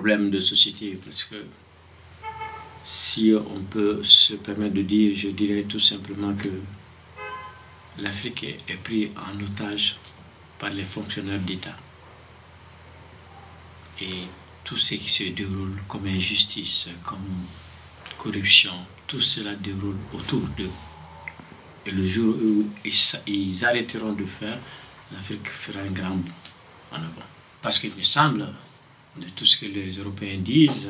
problème de société, parce que si on peut se permettre de dire, je dirais tout simplement que l'Afrique est prise en otage par les fonctionnaires d'État. Et tout ce qui se déroule comme injustice, comme corruption, tout cela déroule autour d'eux. Et le jour où ils arrêteront de faire, l'Afrique fera un grand bond en avant. Parce qu'il me semble, de tout ce que les Européens disent,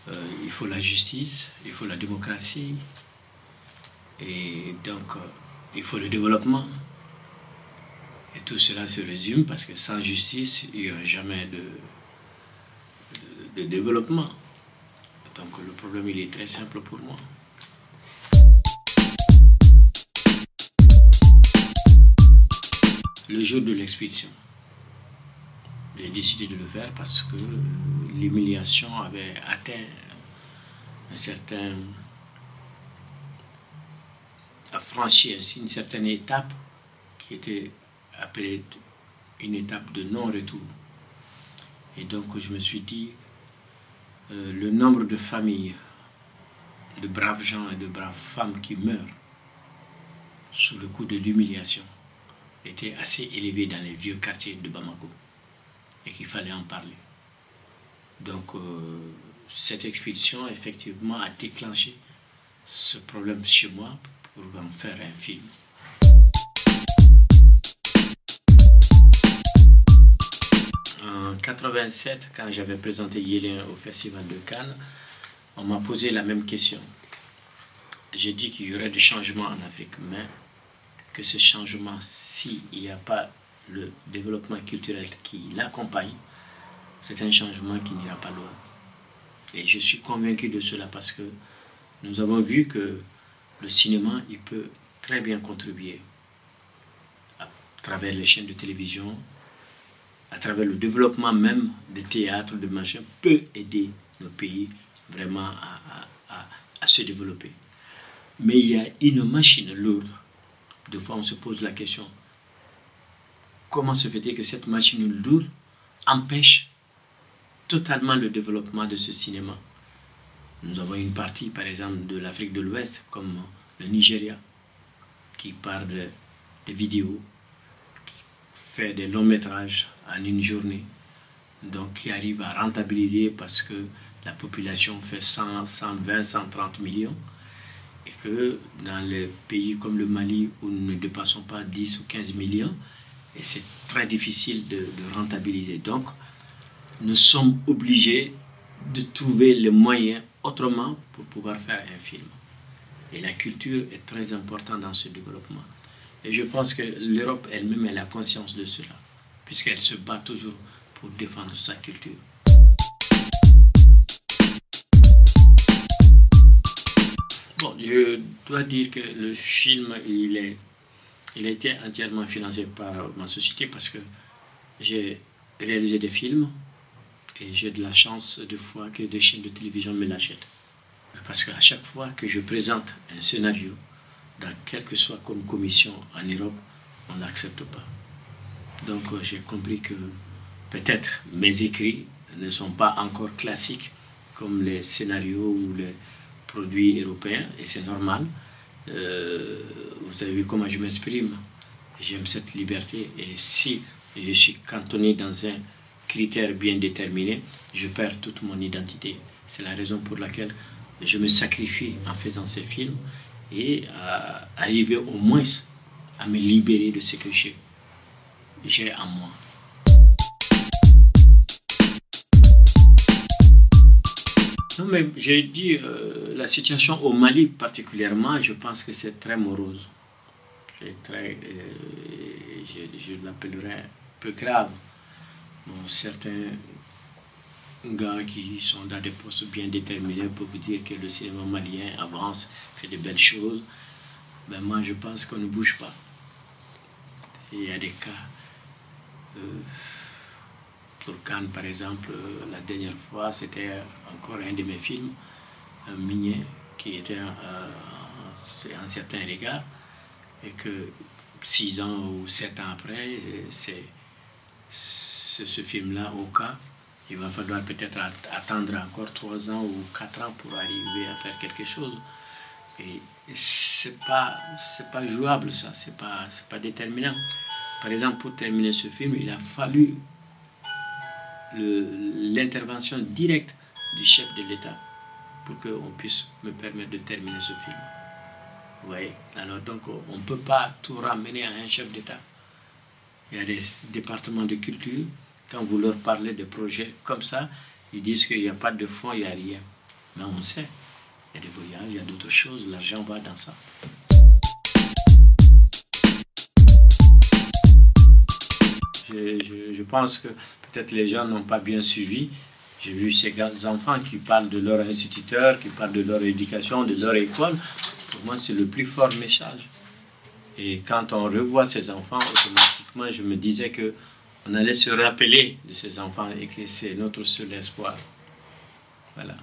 il faut la justice, il faut la démocratie, et donc il faut le développement. Et tout cela se résume parce que sans justice, il n'y aura jamais de développement. Donc le problème, il est très simple pour moi. Le jour de l'expédition, j'ai décidé de le faire parce que l'humiliation avait atteint a franchi ainsi une certaine étape qui était appelée une étape de non-retour. Et donc je me suis dit, le nombre de familles, de braves gens et de braves femmes qui meurent sous le coup de l'humiliation était assez élevé dans les vieux quartiers de Bamako et qu'il fallait en parler. Donc cette expédition effectivement a déclenché ce problème chez moi pour en faire un film. En 87, quand j'avais présenté Yélin au Festival de Cannes, on m'a posé la même question. J'ai dit qu'il y aurait des changements en Afrique, mais que ce changement, s'il n'y a pas le développement culturel qui l'accompagne, c'est un changement qui n'ira pas loin. Et je suis convaincu de cela parce que nous avons vu que le cinéma, il peut très bien contribuer à travers les chaînes de télévision, à travers le développement même des théâtres, de machin, peut aider nos pays vraiment à se développer. Mais il y a une machine lourde. Des fois, on se pose la question, comment se fait-il que cette machine lourde empêche totalement le développement de ce cinéma? Nous avons une partie, par exemple, de l'Afrique de l'Ouest, comme le Nigeria, qui parle de vidéos, qui fait des longs métrages en une journée, donc qui arrive à rentabiliser parce que la population fait 100, 120, 130 millions, et que dans les pays comme le Mali, où nous ne dépassons pas 10 ou 15 millions, et c'est très difficile de rentabiliser. Donc, nous sommes obligés de trouver les moyens autrement pour pouvoir faire un film. Et la culture est très importante dans ce développement. Et je pense que l'Europe elle-même, elle a conscience de cela, puisqu'elle se bat toujours pour défendre sa culture. Bon, je dois dire que le film, il a été entièrement financé par ma société parce que j'ai réalisé des films et j'ai de la chance de fois que des chaînes de télévision me l'achètent. Parce qu'à chaque fois que je présente un scénario, dans quelle que soit comme commission en Europe, on ne l'accepte pas. Donc j'ai compris que peut-être mes écrits ne sont pas encore classiques comme les scénarios ou les produits européens, et c'est normal. Vous avez vu comment je m'exprime, j'aime cette liberté, et si je suis cantonné dans un critère bien déterminé, je perds toute mon identité. C'est la raison pour laquelle je me sacrifie en faisant ces films et à arriver au moins à me libérer de ce que j'ai en moi. Non, mais j'ai dit, la situation au Mali particulièrement, je pense que c'est très morose. C'est très, je l'appellerais un peu grave. Bon, certains gars qui sont dans des postes bien déterminés peuvent vous dire que le cinéma malien avance, fait de belles choses. Mais moi, je pense qu'on ne bouge pas. Il y a des cas. Pour Cannes, par exemple, la dernière fois, c'était encore un de mes films, un minier, qui était un certain regard, et que 6 ans ou 7 ans après, c'est ce film-là, au cas, Il va falloir peut-être attendre encore 3 ans ou 4 ans pour arriver à faire quelque chose. Et c'est pas jouable, ça, c'est pas déterminant. Par exemple, pour terminer ce film, il a fallu l'intervention directe du chef de l'État pour qu'on puisse me permettre de terminer ce film. Vous voyez? Alors donc, on ne peut pas tout ramener à un chef d'État. Il y a des départements de culture, quand vous leur parlez de projets comme ça, ils disent qu'il n'y a pas de fonds, il n'y a rien. Mais on sait, il y a des voyages, il y a d'autres choses, l'argent va dans ça. Je pense que peut-être les gens n'ont pas bien suivi. J'ai vu ces enfants qui parlent de leur instituteur, qui parlent de leur éducation, de leur école. Pour moi, c'est le plus fort message. Et quand on revoit ces enfants, automatiquement, je me disais qu'on allait se rappeler de ces enfants et que c'est notre seul espoir. Voilà.